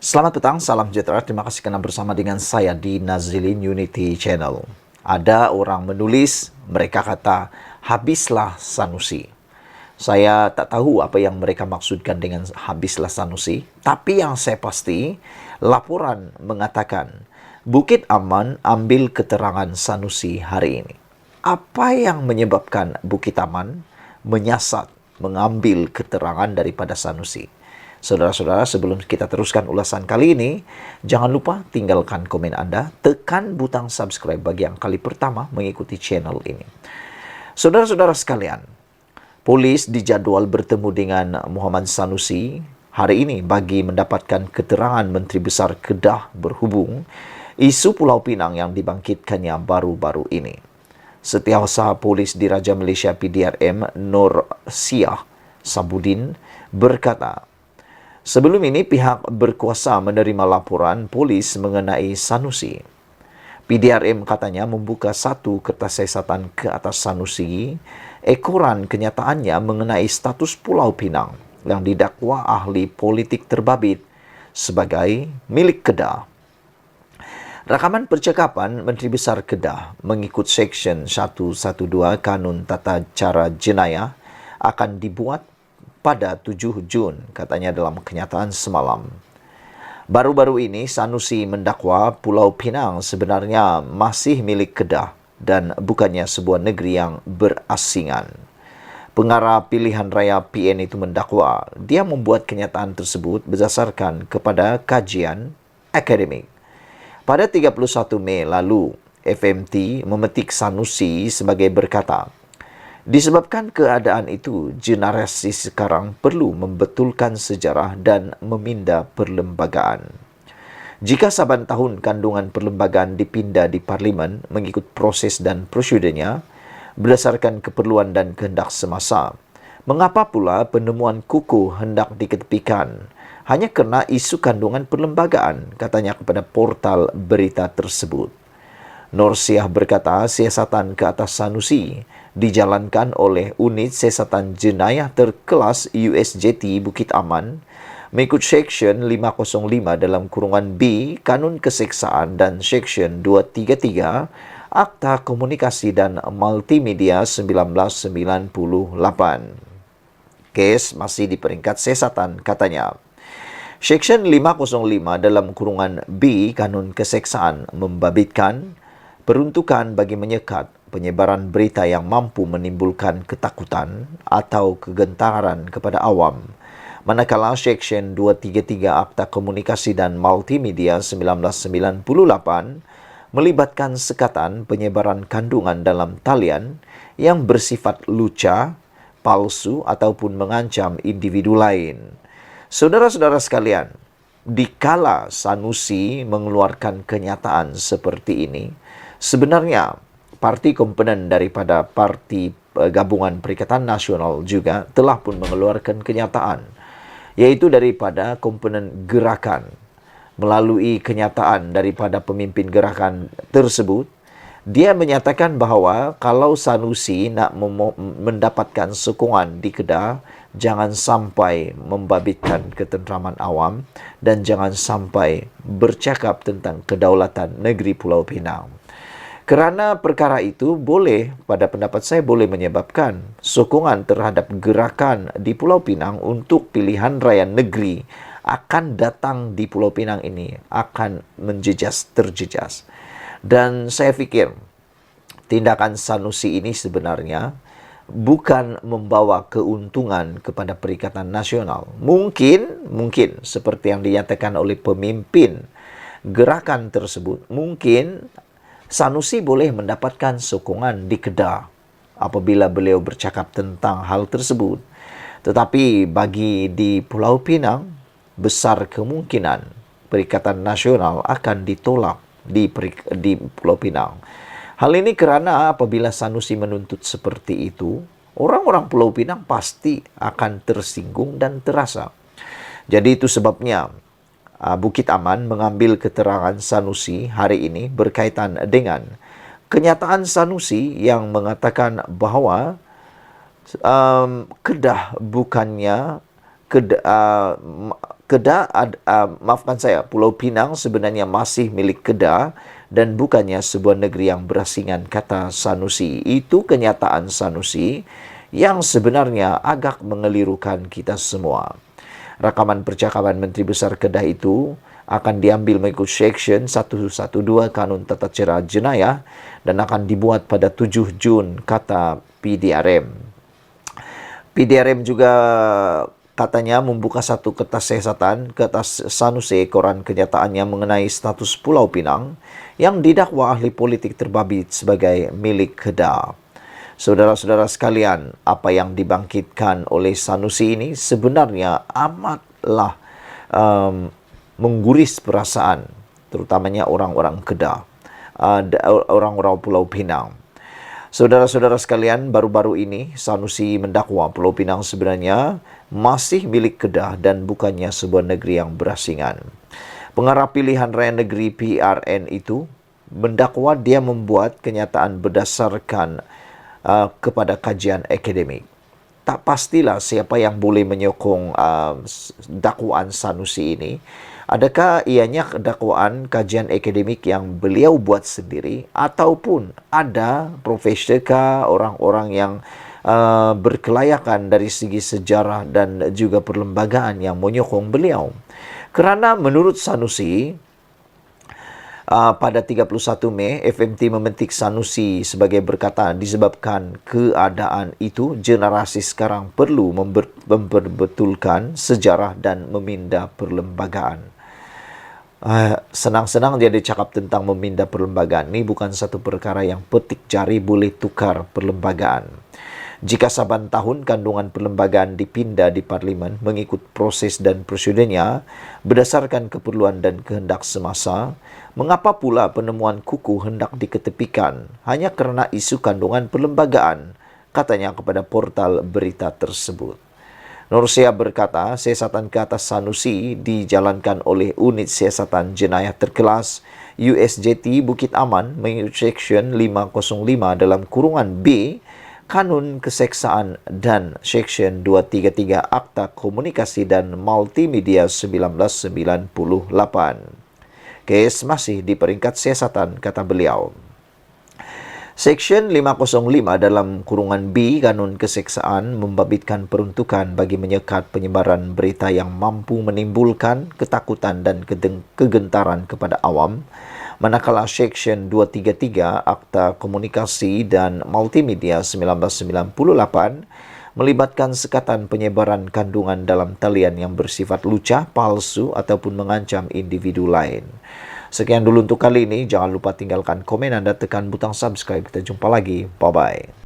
Selamat petang, salam sejahtera. Terima kasih karena bersama dengan saya di Nazilin Unity Channel. Ada orang menulis, mereka kata, habislah Sanusi. Saya tak tahu apa yang mereka maksudkan dengan habislah Sanusi. Tapi yang saya pasti, laporan mengatakan, Bukit Aman ambil keterangan Sanusi hari ini. Apa yang menyebabkan Bukit Aman menyasar, mengambil keterangan daripada Sanusi? Saudara-saudara, sebelum kita teruskan ulasan kali ini, jangan lupa tinggalkan komen Anda, tekan butang subscribe bagi yang kali pertama mengikuti channel ini. Saudara-saudara sekalian, polis dijadwal bertemu dengan Muhammad Sanusi hari ini bagi mendapatkan keterangan Menteri Besar Kedah berhubung isu Pulau Pinang yang dibangkitkannya baru-baru ini. Setiausaha Polis Diraja Malaysia PDRM Nur Siah Sabudin berkata, sebelum ini pihak berkuasa menerima laporan polis mengenai Sanusi. PDRM katanya membuka satu kertas siasatan ke atas Sanusi, ekoran kenyataannya mengenai status Pulau Pinang yang didakwa ahli politik terbabit sebagai milik Kedah. Rakaman percakapan Menteri Besar Kedah mengikut Seksyen 112 Kanun Tata Cara Jenayah akan dibuat pada 7 Jun, katanya dalam kenyataan semalam. Baru-baru ini, Sanusi mendakwa Pulau Pinang sebenarnya masih milik Kedah dan bukannya sebuah negeri yang berasingan. Pengarah pilihan raya PN itu mendakwa dia membuat kenyataan tersebut berdasarkan kepada kajian akademik. Pada 31 Mei lalu, FMT memetik Sanusi sebagai berkata, disebabkan keadaan itu, generasi sekarang perlu membetulkan sejarah dan meminda perlembagaan. Jika saban tahun kandungan perlembagaan dipindah di Parlimen mengikut proses dan prosedurnya berdasarkan keperluan dan kehendak semasa, mengapa pula penemuan kukuh hendak diketepikan hanya kerana isu kandungan perlembagaan, katanya kepada portal berita tersebut. Nur Siah berkata siasatan ke atas Sanusi dijalankan oleh Unit Siasatan Jenayah Terkelas USJT Bukit Aman mengikut Seksyen 505 dalam kurungan B Kanun Keseksaan dan Seksyen 233 Akta Komunikasi dan Multimedia 1998. Kes masih di peringkat siasatan, katanya. Seksyen 505 dalam kurungan B Kanun Keseksaan membabitkan peruntukan bagi menyekat penyebaran berita yang mampu menimbulkan ketakutan atau kegentaran kepada awam. Manakala Seksyen 233 Akta Komunikasi dan Multimedia 1998 melibatkan sekatan penyebaran kandungan dalam talian yang bersifat lucah, palsu ataupun mengancam individu lain. Saudara-saudara sekalian, dikala Sanusi mengeluarkan kenyataan seperti ini, sebenarnya parti komponen daripada Parti Gabungan Perikatan Nasional juga telah pun mengeluarkan kenyataan, yaitu daripada komponen gerakan. Melalui kenyataan daripada pemimpin gerakan tersebut, dia menyatakan bahawa kalau Sanusi nak mendapatkan sokongan di Kedah, jangan sampai membabitkan ketenteraman awam dan jangan sampai bercakap tentang kedaulatan negeri Pulau Pinang. Kerana perkara itu boleh, pada pendapat saya boleh menyebabkan sokongan terhadap gerakan di Pulau Pinang untuk pilihan raya negeri akan datang di Pulau Pinang ini akan terjejas. Dan saya fikir tindakan Sanusi ini sebenarnya bukan membawa keuntungan kepada Perikatan Nasional. Mungkin seperti yang dinyatakan oleh pemimpin gerakan tersebut, mungkin Sanusi boleh mendapatkan sokongan di Kedah apabila beliau bercakap tentang hal tersebut. Tetapi bagi di Pulau Pinang, besar kemungkinan Perikatan Nasional akan ditolak di Pulau Pinang. Hal ini kerana apabila Sanusi menuntut seperti itu, orang-orang Pulau Pinang pasti akan tersinggung dan terasa. Jadi itu sebabnya Bukit Aman mengambil keterangan Sanusi hari ini berkaitan dengan kenyataan Sanusi yang mengatakan bahawa Kedah bukannya Kedah, maafkan saya, Pulau Pinang sebenarnya masih milik Kedah dan bukannya sebuah negeri yang berasingan, kata Sanusi. Itu kenyataan Sanusi yang sebenarnya agak mengelirukan kita semua. Rakaman percakapan Menteri Besar Kedah itu akan diambil mengikut Seksyen 112 Kanun Tata Cara Jenayah dan akan dibuat pada 7 Jun, kata PDRM. PDRM juga katanya membuka satu kertas siasatan ke atas Sanusi koran kenyataannya mengenai status Pulau Pinang yang didakwa ahli politik terbabit sebagai milik Kedah. Saudara-saudara sekalian, apa yang dibangkitkan oleh Sanusi ini sebenarnya amatlah mengguris perasaan, terutamanya orang-orang Kedah, orang-orang Pulau Pinang. Saudara-saudara sekalian, baru-baru ini Sanusi mendakwa Pulau Pinang sebenarnya masih milik Kedah dan bukannya sebuah negeri yang berasingan. Pengarah pilihan raya negeri PRN itu mendakwa dia membuat kenyataan berdasarkan kepada kajian akademik. Tak pastilah siapa yang boleh menyokong dakwaan Sanusi ini. Adakah ianya dakwaan kajian akademik yang beliau buat sendiri ataupun ada profesor orang-orang yang berkelayakan dari segi sejarah dan juga perlembagaan yang menyokong beliau? Kerana menurut Sanusi, pada 31 Mei, FMT memetik Sanusi sebagai berkata disebabkan keadaan itu, generasi sekarang perlu memperbetulkan sejarah dan memindah perlembagaan. Senang-senang dia cakap tentang memindah perlembagaan. Ini bukan satu perkara yang petik jari boleh tukar perlembagaan. Jika saban tahun kandungan perlembagaan dipindah di Parlimen mengikut proses dan prosedurnya berdasarkan keperluan dan kehendak semasa, mengapa pula penemuan kukuh hendak diketepikan hanya kerana isu kandungan perlembagaan, katanya kepada portal berita tersebut. Nursia berkata, siasatan ke atas Sanusi dijalankan oleh Unit Siasatan Jenayah Terkelas USJT Bukit Aman mengikut Seksyen 505 dalam kurungan B Kanun Keseksaan dan Seksyen 233 Akta Komunikasi dan Multimedia 1998. Kes masih di peringkat siasatan, kata beliau. Seksyen 505 dalam kurungan B Kanun Keseksaan membabitkan peruntukan bagi menyekat penyebaran berita yang mampu menimbulkan ketakutan dan kegentaran kepada awam, manakala Seksyen 233 Akta Komunikasi dan Multimedia 1998 melibatkan sekatan penyebaran kandungan dalam talian yang bersifat lucah, palsu ataupun mengancam individu lain. Sekian dulu untuk kali ini. Jangan lupa tinggalkan komen Anda, tekan butang subscribe. Kita jumpa lagi. Bye-bye.